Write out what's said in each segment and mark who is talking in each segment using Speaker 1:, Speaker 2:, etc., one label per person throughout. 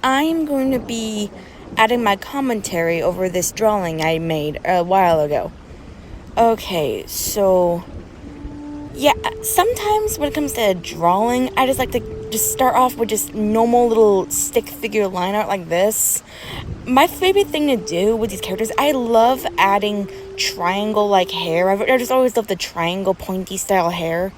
Speaker 1: I'm going to be adding my commentary over this drawing I made a while ago. Okay, so yeah, sometimes when it comes to drawing, I just like to just start off with just normal little stick figure line art like this. My favorite thing to do with these characters, I love adding triangle like hair. I just always love the triangle pointy style hair.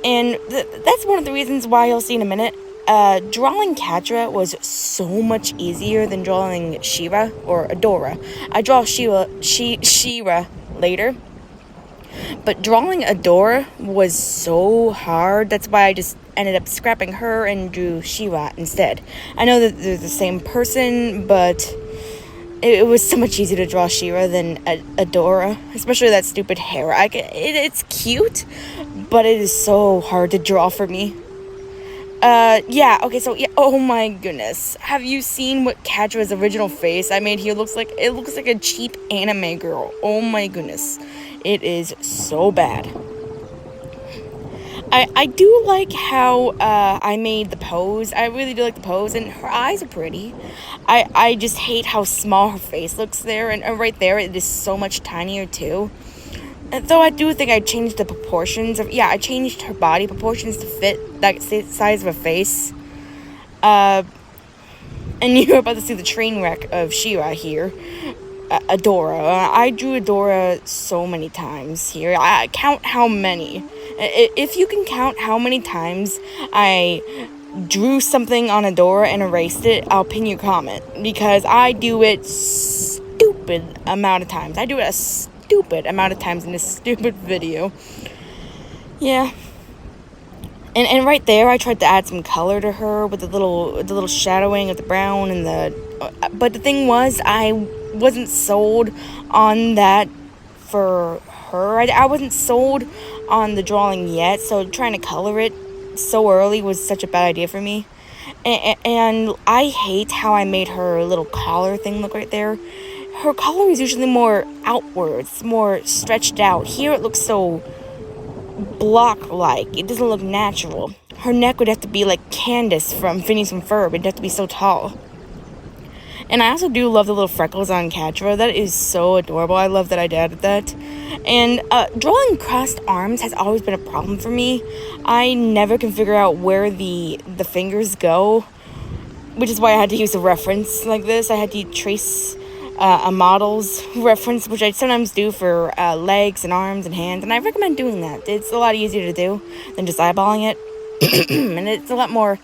Speaker 1: And that's one of the reasons why you'll see in a minute. Drawing Catra was so much easier than drawing Shera or Adora. I draw Shera later, but drawing Adora was so hard. That's why I just ended up scrapping her and drew Shera instead. I know that they're the same person, but it was so much easier to draw Shera than Adora, especially that stupid hair. It's cute, but it is so hard to draw for me. Yeah, okay, so, yeah, oh my goodness. Have you seen what Catra's original face I made here looks like? It looks like a cheap anime girl. Oh my goodness. It is so bad. I do like how, I made the pose. I really do like the pose, and her eyes are pretty. I just hate how small her face looks there, and right there, it is so much tinier, too. And though I do think I changed the proportions of... Yeah, I changed her body proportions to fit that size of a face. And you're about to see the train wreck of Shera here. Adora. I drew Adora so many times here. I count how many. If you can count how many times I drew something on Adora and erased it, I'll pin your comment. Because I do it stupid amount of times. I do it a stupid amount of times in this stupid video. Yeah. And right there, I tried to add some color to her with the little shadowing of the brown and the... but the thing was, I wasn't sold on that for her. I wasn't sold on the drawing yet, so trying to color it so early was such a bad idea for me. And I hate how I made her little collar thing look right there. Her collar is usually more outwards, more stretched out. Here it looks so block-like. It doesn't look natural. Her neck would have to be like Candace from Phineas and Ferb. It'd have to be so tall. And I also do love the little freckles on Catra. That is so adorable. I love that I added that. And drawing crossed arms has always been a problem for me. I never can figure out where the fingers go, which is why I had to use a reference like this. I had to trace a model's reference, which I sometimes do for legs and arms and hands, and I recommend doing that. It's a lot easier to do than just eyeballing it, and it's a lot more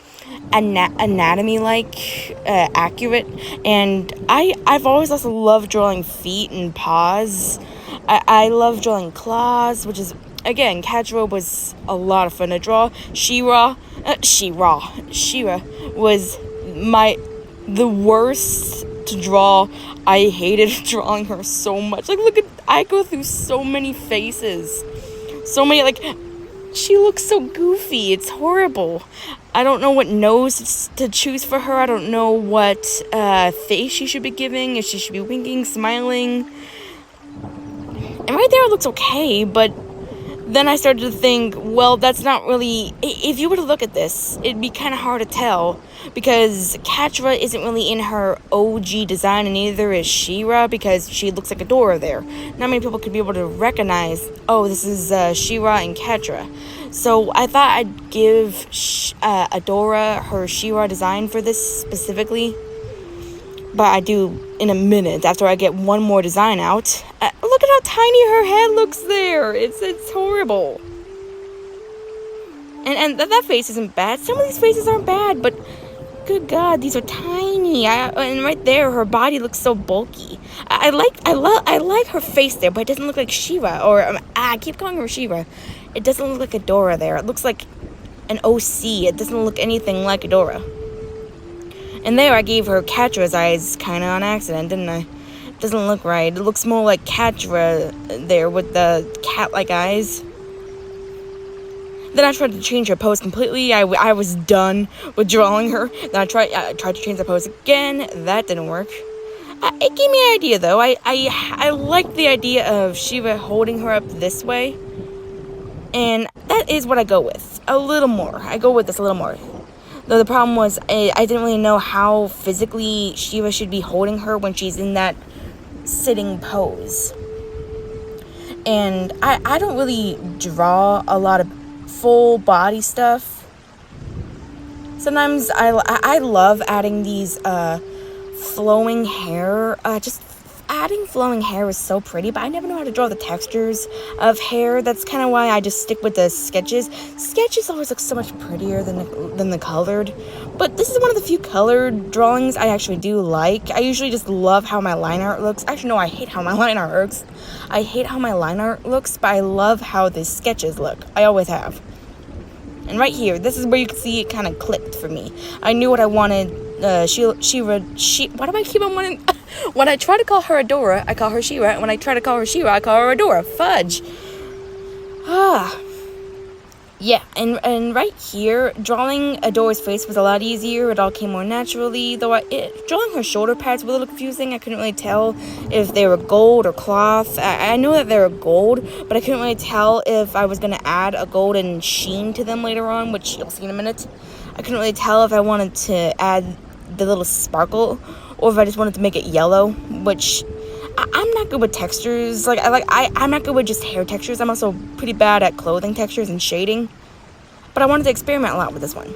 Speaker 1: anatomy-like, accurate. And I've always also loved drawing feet and paws. I love drawing claws, which is, again, Catra was a lot of fun to draw. Shera was the worst to draw. I hated drawing her so much. Like, look at, I go through so many faces. So many, like, she looks so goofy. It's horrible. I don't know what nose to choose for her. I don't know what face she should be giving. If she should be winking, smiling. And right there it looks okay, but then I started to think, well, that's not really... If you were to look at this, it'd be kind of hard to tell, because Catra isn't really in her OG design, and neither is Shera, because she looks like Adora there. Not many people could be able to recognize, oh, this is Shera and Catra. So I thought I'd give Adora her Shera design for this specifically, but I do in a minute after I get one more design out. Look at how tiny her head looks there. It's horrible. And that face isn't bad. Some of these faces aren't bad, but good God, these are tiny. And right there, her body looks so bulky. I like her face there, but it doesn't look like Shera. Or I keep calling her Shera. It doesn't look like Adora there. It looks like an OC. It doesn't look anything like Adora. And there I gave her Catra's eyes kind of on accident, didn't I? It doesn't look right. It looks more like Catra there with the cat-like eyes. Then I tried to change her pose completely. I was done with drawing her. Then I tried to change the pose again. That didn't work. It gave me an idea, though. I like the idea of Shera holding her up this way. And that is what I go with. A little more. I go with this a little more. Though the problem was I didn't really know how physically Shera should be holding her when she's in that sitting pose. And I don't really draw a lot of full body stuff. Sometimes I love adding these flowing hair. Just adding flowing hair is so pretty, but I never know how to draw the textures of hair. That's kind of why I just stick with the sketches. Sketches always look so much prettier than the colored. But this is one of the few colored drawings I actually do like. I usually just love how my line art looks. Actually, no, I hate how my line art looks. I hate how my line art looks, but I love how the sketches look. I always have. And right here, this is where you can see it kind of clicked for me. I knew what I wanted. Why do I keep on wanting? When I try to call her Adora, I call her Shera. And when I try to call her Shera, I call her Adora. Fudge. Yeah, and right here, drawing Adora's face was a lot easier. It all came more naturally. Though drawing her shoulder pads was a little confusing. I couldn't really tell if they were gold or cloth. I know that they were gold, but I couldn't really tell if I was going to add a golden sheen to them later on, which you'll see in a minute. I couldn't really tell if I wanted to add the little sparkle or if I just wanted to make it yellow, which I'm not good with textures. I'm not good with just hair textures. I'm also pretty bad at clothing textures and shading. But I wanted to experiment a lot with this one.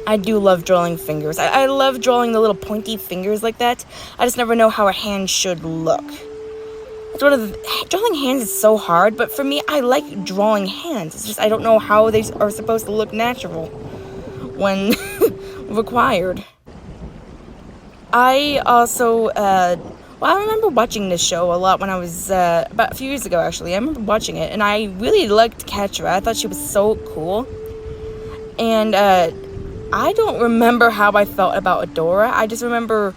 Speaker 1: I do love drawing fingers. I love drawing the little pointy fingers like that. I just never know how a hand should look. Drawing hands is so hard, but for me, I like drawing hands. It's just I don't know how they are supposed to look natural when required. I also, I remember watching this show a lot when I was, about a few years ago, actually. I remember watching it, and I really liked Catra. I thought she was so cool. And, I don't remember how I felt about Adora. I just remember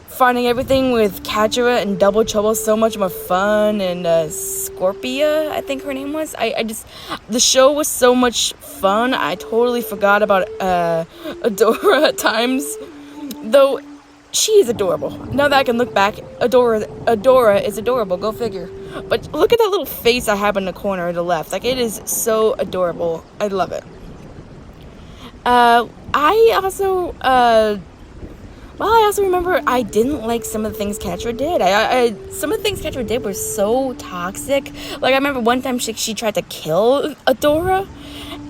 Speaker 1: finding everything with Catra and Double Trouble so much more fun, and, Scorpia, I think her name was. The show was so much fun, I totally forgot about, Adora at times. Though, she is adorable. Now that I can look back, Adora is adorable. Go figure. But look at that little face I have in the corner to the left. Like, it is so adorable. I love it. I also remember I didn't like some of the things Catra did. Some of the things Catra did were so toxic. Like, I remember one time she tried to kill Adora.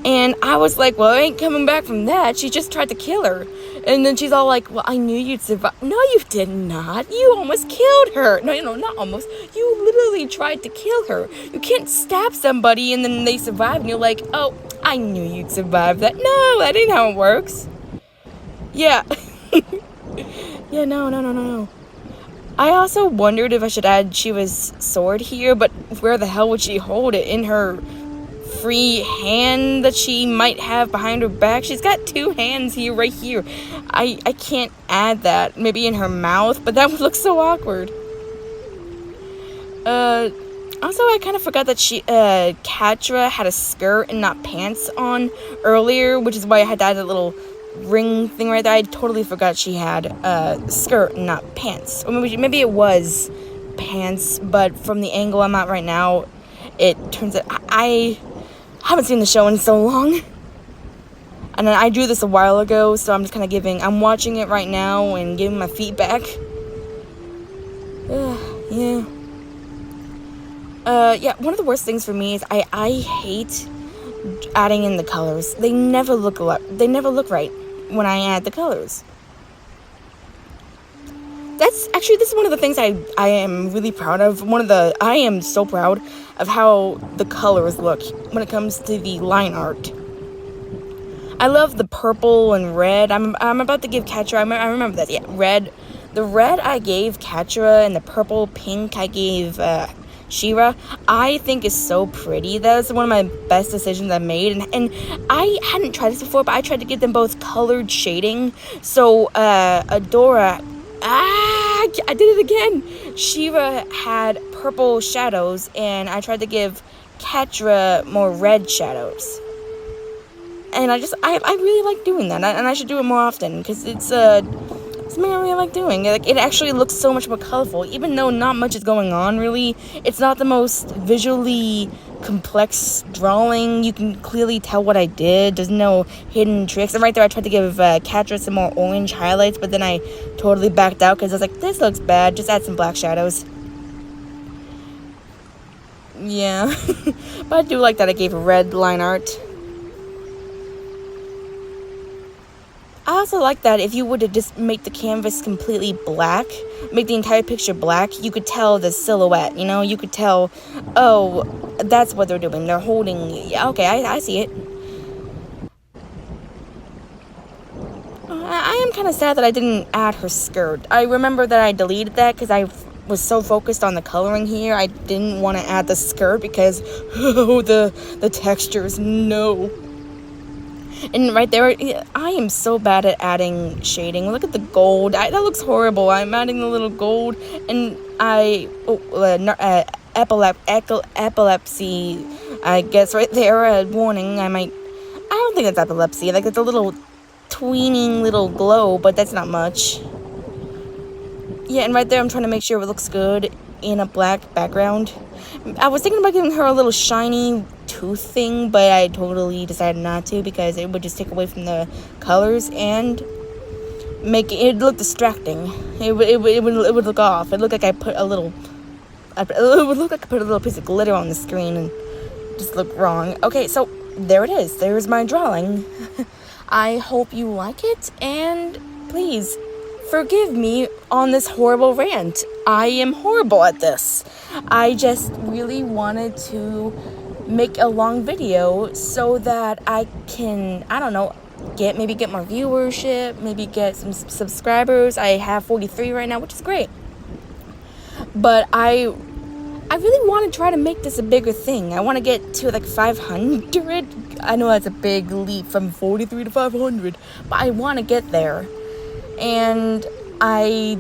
Speaker 1: And I was like, well, I ain't coming back from that. She just tried to kill her. And then she's all like, well, I knew you'd survive. No, you did not. You almost killed her. No, not almost. You literally tried to kill her. You can't stab somebody and then they survive and you're like, oh, I knew you'd survive that. No, that ain't how it works. Yeah. Yeah, no. I also wondered if I should add Shera's sword here, but where the hell would she hold it? In her free hand that she might have behind her back? She's got two hands here, right here. I can't add that. Maybe in her mouth, but that would look so awkward. Also, I kind of forgot that Catra had a skirt and not pants on earlier, which is why I had to add a little ring thing right there. I totally forgot she had a skirt and not pants. Or maybe it was pants, but from the angle I'm at right now, it turns out I haven't seen the show in so long. And then I drew this a while ago, so I'm just kind of I'm watching it right now and giving my feedback. Yeah. One of the worst things for me is I hate adding in the colors. They never look right when I add the colors. This is one of the things I am really proud of. I am so proud of how the colors look when it comes to the line art. I love the purple and red. I'm about to give Catra, I remember that, yeah, red. The red I gave Catra and the purple pink I gave Shera, I think is so pretty. That was one of my best decisions I made. And I hadn't tried this before, but I tried to give them both colored shading. So, Adora, I did it again. Shera had purple shadows, and I tried to give Catra more red shadows. And I really like doing that, and I should do it more often, because it's something I really like doing. Like, it actually looks so much more colorful, even though not much is going on, really. It's not the most visually complex drawing. You can clearly tell what I did. There's no hidden tricks. And right there, I tried to give Catra some more orange highlights, but then I totally backed out because I was like, this looks bad. Just add some black shadows. Yeah. But I do like that I gave red line art. I also like that if you were to just make the canvas completely black, make the entire picture black, you could tell the silhouette, you know? You could tell, oh, that's what they're doing. They're holding, yeah, okay, I see it. I am kind of sad that I didn't add her skirt. I remember that I deleted that because I was so focused on the coloring here. I didn't want to add the skirt because, oh, the textures, no. And right there, I am so bad at adding shading. Look at the gold. That looks horrible. I'm adding the little gold. And epilepsy, I guess right there, warning. I don't think that's epilepsy. Like, it's a little tweening little glow, but that's not much. Yeah, and right there, I'm trying to make sure it looks good in a black background. I was thinking about giving her a little shiny tooth thing, but I totally decided not to because it would just take away from the colors and make it look distracting. It would look off. It looked like I put a little. It would look like I put a little piece of glitter on the screen and just look wrong. Okay, so there it is. There's my drawing. I hope you like it, and please forgive me on this horrible rant. I am horrible at this. I just really wanted to make a long video so that I can, I don't know, maybe get more viewership, maybe get some subscribers. I have 43 right now, which is great. But I really want to try to make this a bigger thing. I want to get to like 500. I know that's a big leap from 43 to 500, but I want to get there. And I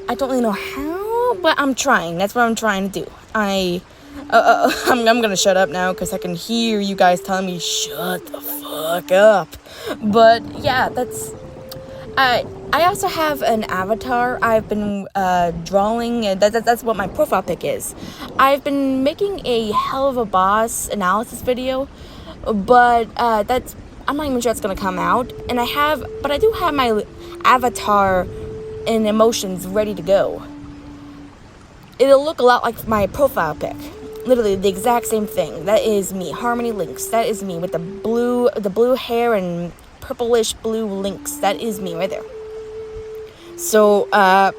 Speaker 1: don't really know how, but I'm trying. That's what I'm trying to do. I'm gonna shut up now because I can hear you guys telling me shut the fuck up. But yeah, I also have an avatar. I've been drawing, and that's what my profile pic is. I've been making a Hell of a Boss analysis video, but I'm not even sure it's gonna come out. And I do have my avatar and emotions ready to go. It'll look a lot like my profile pic. Literally the exact same thing. That is me. Harmony Links. That is me with the blue hair and purplish blue links. That is me right there. So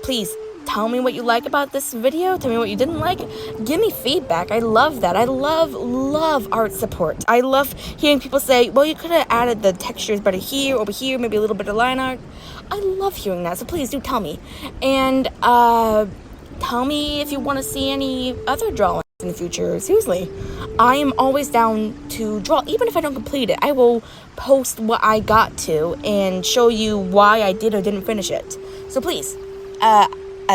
Speaker 1: please tell me what you like about this video. Tell me what you didn't like. Give me feedback. I love that. I love art support. I love hearing people say, well, you could have added the textures better here, over here, maybe a little bit of line art. I love hearing that. So please do tell me. And tell me if you want to see any other drawings in the future. Seriously, I am always down to draw. Even if I don't complete it, I will post what I got to and show you why I did or didn't finish it. So please, I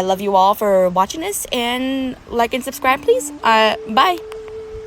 Speaker 1: love you all for watching this, and like and subscribe, please. Bye.